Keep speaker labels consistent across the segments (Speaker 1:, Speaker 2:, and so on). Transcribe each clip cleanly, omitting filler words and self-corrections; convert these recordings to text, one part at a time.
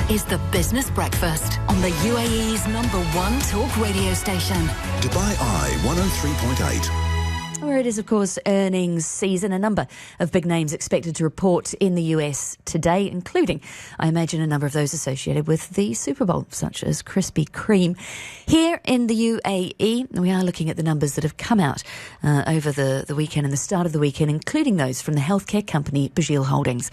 Speaker 1: is the Business Breakfast on the UAE's #1 talk radio station.
Speaker 2: Dubai Eye 103.8.
Speaker 3: Where it is, of course, earnings season. A number of big names expected to report in the US today, including, I imagine, a number of those associated with the Super Bowl, such as Krispy Kreme. Here in the UAE, we are looking at the numbers that have come out over the weekend and the start of the weekend, including those from the healthcare company Burjeel Holdings.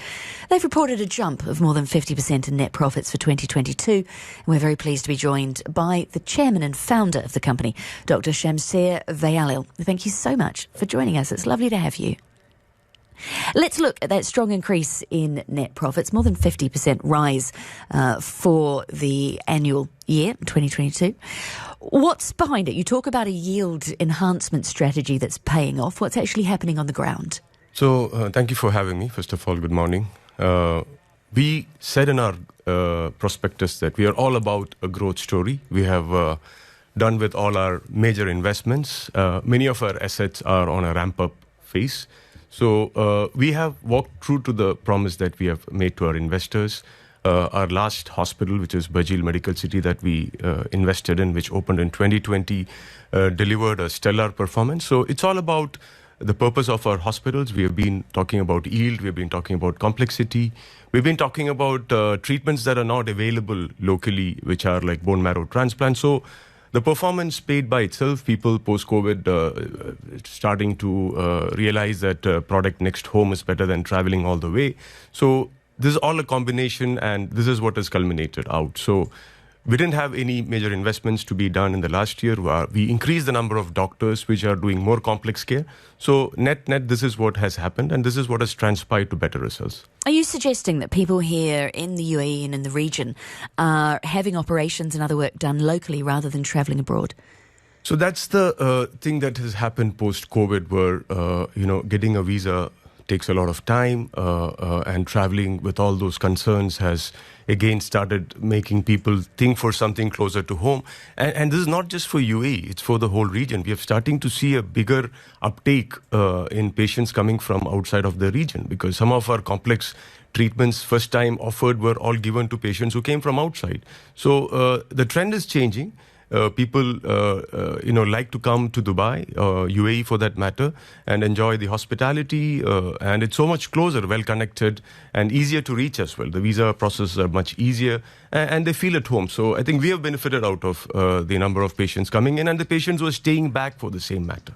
Speaker 3: They've reported a jump of more than 50% in net profits for 2022. And we're very pleased to be joined by the chairman and founder of the company, Dr. Shamsheer Vayalil. Thank you so much for joining us. It's lovely to have you. Let's look at that strong increase in net profits, more than 50% rise for the annual year, 2022. What's behind it? You talk about a yield enhancement strategy that's paying off. What's actually happening on the ground?
Speaker 4: So, thank you for having me. First of all, good morning. We said in our prospectus that we are all about a growth story. We have done with all our major investments. Many of our assets are on a ramp-up phase. So we have walked true to the promise that we have made to our investors. Our last hospital, which is Burjeel Medical City that we invested in, which opened in 2020, delivered a stellar performance. So it's all about the purpose of our hospitals. We have been talking about yield. We have been talking about complexity. We've been talking about treatments that are not available locally, which are like bone marrow transplant. So the performance paid by itself. People post-COVID starting to realize that product next home is better than traveling all the way. So this is all a combination, and this is what has culminated out. So we didn't have any major investments to be done in the last year. We increased the number of doctors which are doing more complex care. So net, this is what has happened, and this is what has transpired to better results.
Speaker 3: Are you suggesting that people here in the UAE and in the region are having operations and other work done locally rather than travelling abroad?
Speaker 4: So that's the thing that has happened post-COVID, where getting a visa takes a lot of time, and traveling with all those concerns has again started making people think for something closer to home. And this is not just for UAE, it's for the whole region. We are starting to see a bigger uptake in patients coming from outside of the region, because some of our complex treatments first time offered were all given to patients who came from outside. So the trend is changing. People, like to come to Dubai, UAE for that matter, and enjoy the hospitality. And it's so much closer, well connected, and easier to reach as well. The visa processes are much easier, and they feel at home. So I think we have benefited out of the number of patients coming in, and the patients who are staying back for the same matter.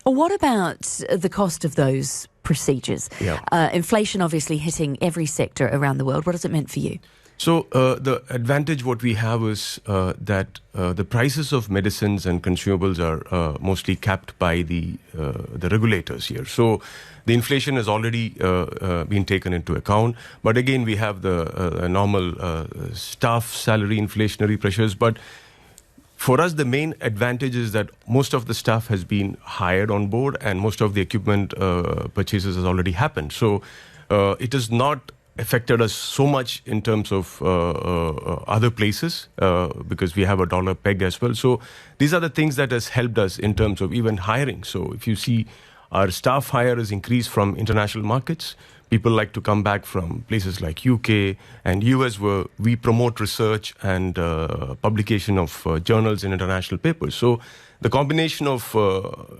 Speaker 3: What about the cost of those procedures?
Speaker 4: Yeah.
Speaker 3: Inflation obviously hitting every sector around the world. What has it meant for you?
Speaker 4: So the advantage what we have is that the prices of medicines and consumables are mostly capped by the regulators here. So the inflation has already been taken into account. But again, we have the normal staff salary inflationary pressures. But for us, the main advantage is that most of the staff has been hired on board, and most of the equipment purchases has already happened. So it is not affected us so much in terms of other places, because we have a dollar peg as well. So these are the things that has helped us in terms of even hiring. So if you see, our staff hire has increased from international markets. People like to come back from places like UK and US, where we promote research and publication of journals in international papers. So the combination of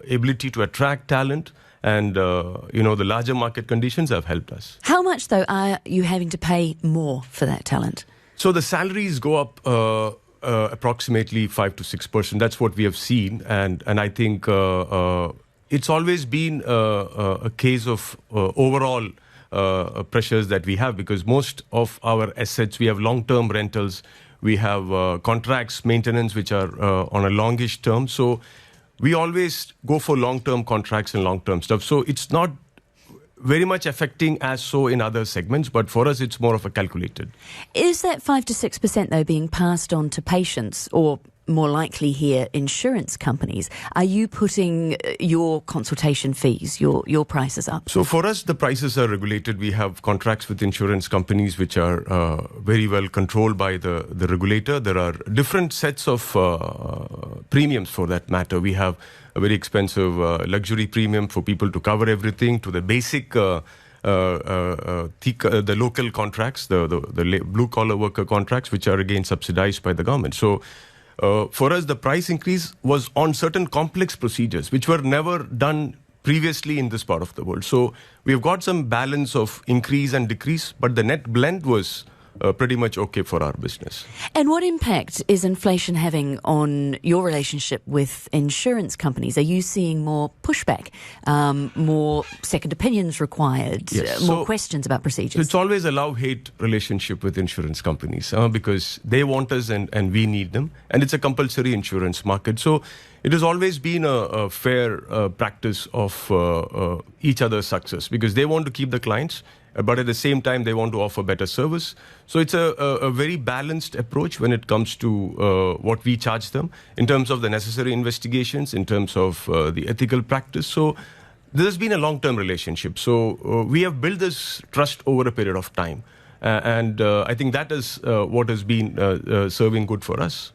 Speaker 4: ability to attract talent and, the larger market conditions have helped us.
Speaker 3: How much, though, are you having to pay more for that talent?
Speaker 4: So the salaries go up approximately 5 to 6%. That's what we have seen. And I think it's always been a case of overall pressures that we have, because most of our assets, we have long-term rentals, we have contracts, maintenance, which are on a longish term. So we always go for long-term contracts and long-term stuff. So it's not very much affecting as so in other segments, but for us, it's more of a calculated.
Speaker 3: Is that 5 to 6%, though, being passed on to patients, or more likely here, insurance companies? Are you putting your consultation fees, your prices up?
Speaker 4: So for us, the prices are regulated. We have contracts with insurance companies which are very well controlled by the regulator. There are different sets of premiums for that matter. We have a very expensive luxury premium for people to cover everything, to the basic the local contracts, the blue-collar worker contracts, which are again subsidized by the government. So for us, the price increase was on certain complex procedures, which were never done previously in this part of the world. So we've got some balance of increase and decrease, but the net blend was pretty much okay for our business.
Speaker 3: And what impact is inflation having on your relationship with insurance companies? Are you seeing more pushback, more second opinions required, more questions about procedures?
Speaker 4: It's always a love-hate relationship with insurance companies because they want us and we need them. And it's a compulsory insurance market. So it has always been a fair practice of each other's success because they want to keep the clients, but at the same time, they want to offer better service. So it's a very balanced approach when it comes to what we charge them in terms of the necessary investigations, in terms of the ethical practice. So this has been a long-term relationship. So we have built this trust over a period of time. And I think that is what has been serving good for us.